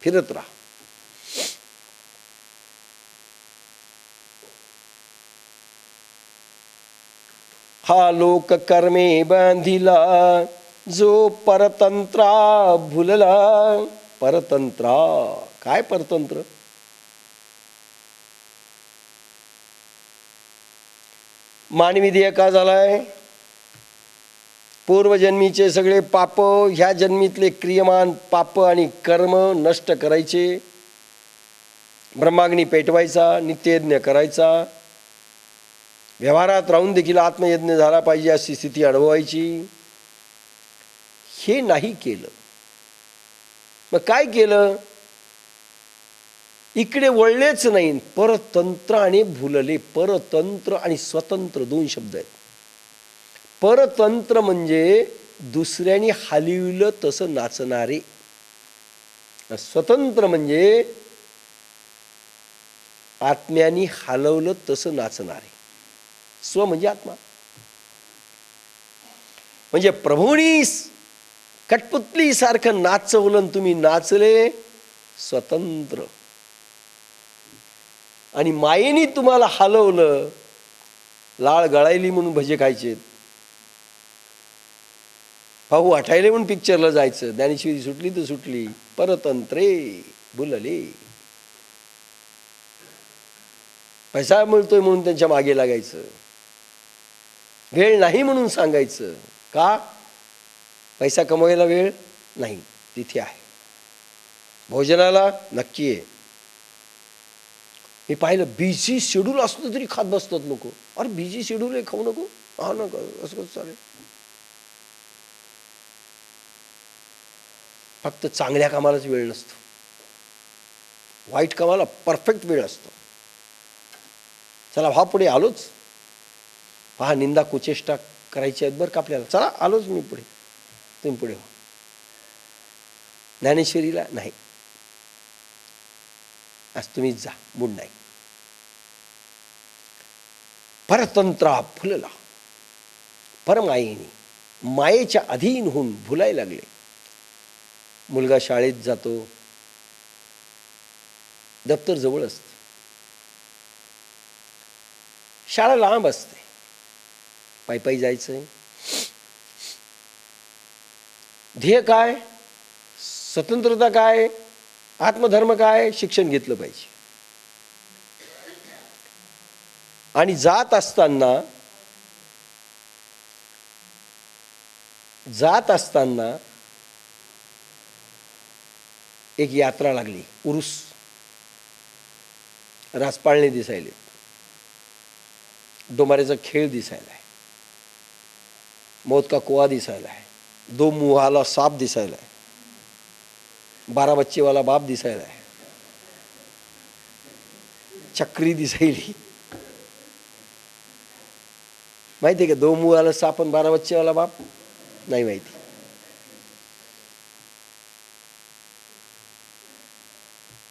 फिरत राहा. हा लोक कर्मे बांधिला, जो परतंत्रा भुलला. परतंत्रा काय? परतंत्र मानवी देह का झालाय? पूर्वजन्मीचे सगळे पाप, ह्या जन्मीतले क्रियमान पाप आणि कर्म नष्ट करायचे, ब्रह्माग्नी पेटवायचा, नित्ययज्ञ करायचा, व्यवहारात राहून देखील आत्मयज्ञ झाला पाहिजे अशी स्थिती अनुभवायची. हे नाही केलं. मग काय केलं? इकडे वळलेच नाही. परतंत्र आणि भुलले. परतंत्र आणि स्वतंत्र दोन शब्द आहेत. परतंत्र म्हणजे दुसऱ्याने हलविलं तसं नाचणारे. स्वतंत्र म्हणजे आत्म्याने हलवलं तसं नाचणारे. स्व म्हणजे आत्मा. म्हणजे प्रभूंनी कठपुतली सारखं नाचवलं, तुम्ही नाचले स्वतंत्र. आणि मायेने तुम्हाला हलवलं, लाळ गळायली म्हणून भजे खायचे, भाऊ आठायले म्हणून पिक्चरला जायचं, ज्ञानेश्वरी सुटली तर सुटली. परतंत्रे भुलले. पैसा मिळतोय म्हणून त्यांच्या मागे लागायचं, वेळ नाही म्हणून सांगायचं. का? पैसा कमवायला वेळ नाही, तिथे आहे. भोजनाला नक्की आहे. मी पाहिलं बिझी शेड्यूल असलं तरी खात बसतात लोक. अरे बिझी शेड्यूल आहे, खाऊ नको. हा नको, असं कसं चालेल? फक्त चांगल्या कामालाच वेळ नसतो, वाईट कामाला परफेक्ट वेळ असतो. चला व्हा पुढे, आलोच. पहा निंदा कुचेष्टा करायची आहेत बरं का आपल्याला. चला आलोच मी पुढे, तुम्ही पुढे व्हा. ज्ञानेश्वरीला नाही, आज तुम्हीच जा, मूड नाही. परतंत्रा फुलला. परमायेने मायेच्या अधीन होऊन भुलायला लागले. मुलगा शाळेत जातो, दप्तर जवळ असते, शाळा लांब असते, पायी पायी जायचंय. ध्येय काय? स्वतंत्रता काय? आत्मधर्म काय? शिक्षण घेतलं पाहिजे. आणि जात असताना एक यात्रा लागली, उरूस. राजपाळणे दिसायले, डोमाऱ्याचा खेळ दिसायला आहे, मौत का कुआ दिसायला आहे, दो मुहाला साप दिसायला आहे, 12 बच्चेवाला बाप दिसायला आहे, चक्री दिसायली. माहिती आहे का 2 मुहाला साप आणि 12 बच्चेवाला बाप? नाही माहिती.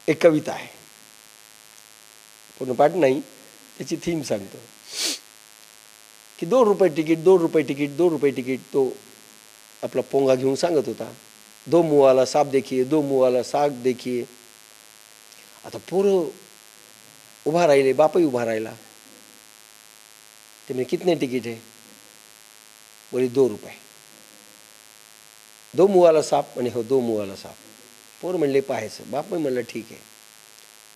एक कविता आहे, पूर्ण पाठ नाही, त्याची थीम सांगतो की 2 रुपये तिकीट, 2 रुपये तिकीट, 2 रुपये तिकीट. तो आपला पोंगा घेऊन सांगत होता, 2 मुवाला साप देखिए, 2 मुवाला साप देखिए. आता पोरं उभा राहिले, बापही उभा राहिला. ते म्हणजे कितने तिकीट है? बोले 2 रुपये. 2 मुवाला साप म्हणे, हो 2 मुवाला साप. पोर म्हणले पाहायचं. बाप म्हणलं ठीक आहे.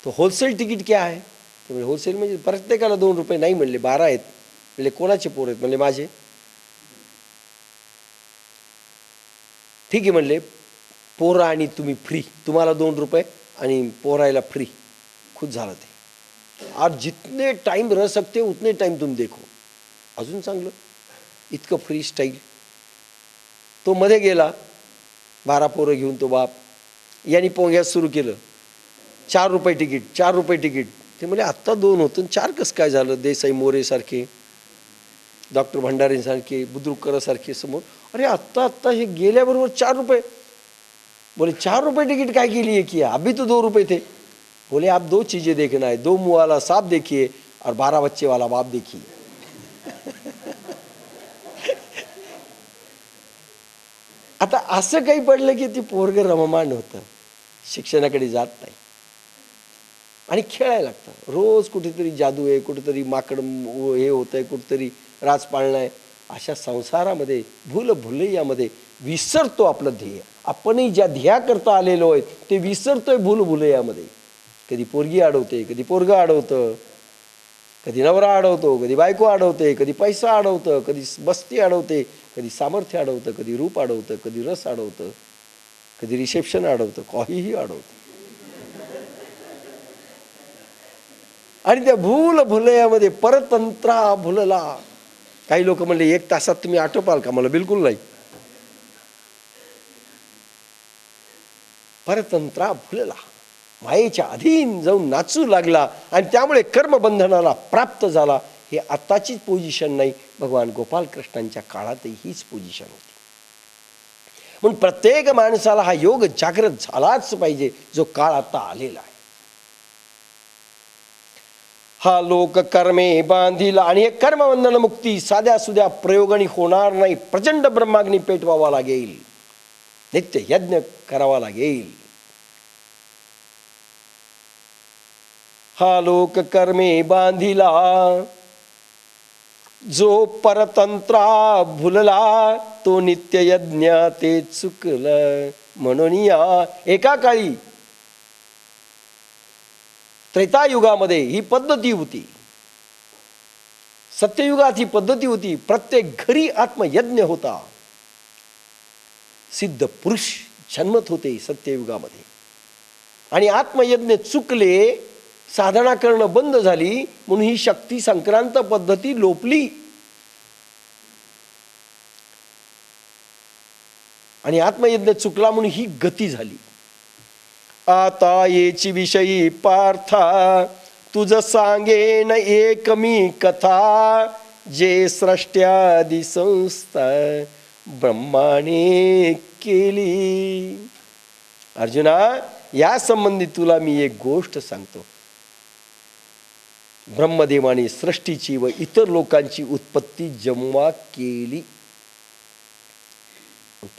तो होलसेल तिकीट क्या आहे? ते म्हणजे होलसेल म्हणजे प्रत्येकाला 2 रुपये. नाही म्हणले 12 आहेत. म्हणजे कोणाचे पोर आहेत? म्हणले माझे. ठीक आहे म्हणले, पोरं आणि तुम्ही फ्री, तुम्हाला 2 रुपये आणि पोरायला फ्री. खुश झाला ते. आज जितने टाइम रह सकते उतने टाइम तुम देखो. अजून चांगलं, इतकं फ्री स्टाईल. तो मध्ये गेला, 12 पोरं घेऊन तो बाप. यांनी पोंग्यात सुरू केलं, 4 रुपये तिकीट, 4 रुपये तिकीट. ते म्हणजे आत्ता 2 होतं, 4 कसं काय झालं? देसाई मोरेसारखे, डॉक्टर भंडारेंसारखे, बुद्रुककरसारखे समोर. अरे आत्ता हे गेल्याबरोबर 4 रुपये. बोले 4 रुपये टिकट काय के लिए किया? अभी तो 2 रुपये थे. बोले आप 2 चीजें देखना है, 2 मुंह वाला सांप देखिए और 12 बच्चे वाला बाप देखिए. आता असं काही पडलं की ती पोरग रममाण होतं. शिक्षणाकडे जात नाही आणि खेळायला लागतं. रोज कुठेतरी जादू आहे, कुठेतरी माकड हे होतं आहे, कुठेतरी राज पाळणं आहे. अशा संसारामध्ये भूलभुलैयामध्ये विसरतो आपलं ध्येय. आपणही ज्या ध्येयाकरता आलेलो आहे ते विसरतोय भूलभुलैयामध्ये. कधी पोरगी अडवते, कधी पोरगं अडवतं, कधी नवरा अडवतो, कधी बायको अडवते, कधी पैसा अडवतं, कधी बस्ती अडवते, कधी सामर्थ्य अडवतं, कधी रूप अडवतं, कधी रस अडवतं, कधी रिसेप्शन अडवतं, काहीही अडवतं. आणि त्या भूलभुलैयामध्ये परतंत्रा भुलला. काही लोक म्हणले 1 तासात तुम्ही आटोपाल का? मला बिलकुल नाही. परतंत्रा भुलला, मायेच्या अधीन जाऊन नाचू लागला आणि त्यामुळे कर्मबंधनाला प्राप्त झाला. हे आत्ताचीच पोझिशन नाही, भगवान गोपाल कृष्णांच्या काळातही हीच पोझिशन होती. म्हणून प्रत्येक माणसाला हा योग जागृत झालाच पाहिजे, जो काळ आता आलेला आहे. हा लोक कर्मे बांधील. आणि हे कर्मबंधन मुक्ती साध्या सुध्या प्रयोगाने होणार नाही. प्रचंड ब्रह्माग्नी पेटवावा लागेल, नित्य यज्ञ करावा लागेल. हा लोक कर्मे बांधिला, जो परतंत्रा भुलला, तो नित्य यज्ञ ते चुकलं. म्हणून या एका काळी त्रेतायुगामध्ये ही पद्धती होती, सत्ययुगात ही पद्धती होती. प्रत्येक घरी आत्मयज्ञ होता. सिद्ध पुरुष जन्मत होते सत्ययुगामध्ये. आणि आत्मयज्ञ चुकले, साधना करणं बंद झाली, म्हणून ही शक्ती संक्रांत पद्धती लोपली. आणि आत्मयज्ञ चुकला म्हणून ही गती झाली. आता येची विषयी पार्था, तुझ सांगेन एक मी कथा, जे सृष्ट्यादी संस्था ब्रह्माने केली. अर्जुना, या संबंधी तुला मी एक गोष्ट सांगतो. ब्रह्मदेवाने सृष्टीची व इतर लोकांची उत्पत्ती जेव्हा केली.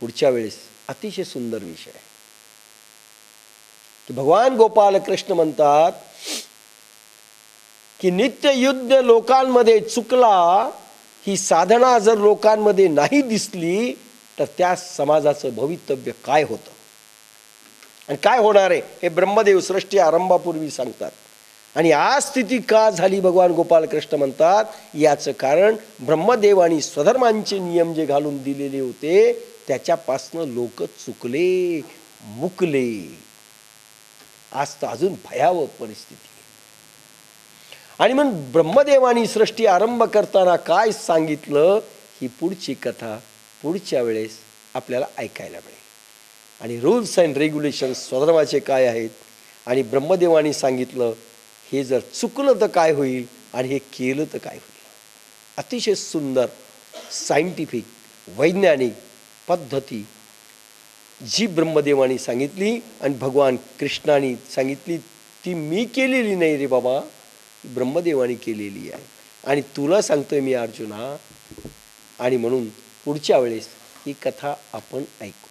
पुढच्या वेळेस अतिशय सुंदर विषय आहे की भगवान गोपाल कृष्ण म्हणतात की नित्य युद्ध लोकांमध्ये चुकला, ही साधना जर लोकांमध्ये नाही दिसली तर त्या समाजाचं भवितव्य काय होतं आणि काय होणार आहे हे ब्रह्मदेव सृष्टी आरंभापूर्वी सांगतात. आणि आज स्थिती का झाली भगवान गोपाल कृष्ण म्हणतात, याचं कारण ब्रह्मदेवानी स्वधर्मांचे नियम जे घालून दिलेले होते त्याच्यापासनं लोक चुकले, मुकले. आज तर अजून भयावह परिस्थिती. आणि म्हणून ब्रह्मदेवानी सृष्टी आरंभ करताना काय सांगितलं, ही पुढची कथा पुढच्या वेळेस आपल्याला ऐकायला मिळेल. आणि रूल्स अँड रेग्युलेशन्स स्वधर्माचे काय आहेत आणि ब्रह्मदेवानी सांगितलं हे जर चुकलं तर काय होईल आणि हे केलं तर काय होईल. अतिशय सुंदर सायंटिफिक वैज्ञानिक पद्धती जी ब्रह्मदेवानी सांगितली आणि भगवान कृष्णाने सांगितली, ती मी केलेली नाही रे बाबा, ब्रह्मदेवानी केलेली आहे. आणि तुला सांगतोय मी अर्जुना. आणि म्हणून पुढच्या वेळेस ही कथा आपण ऐकू.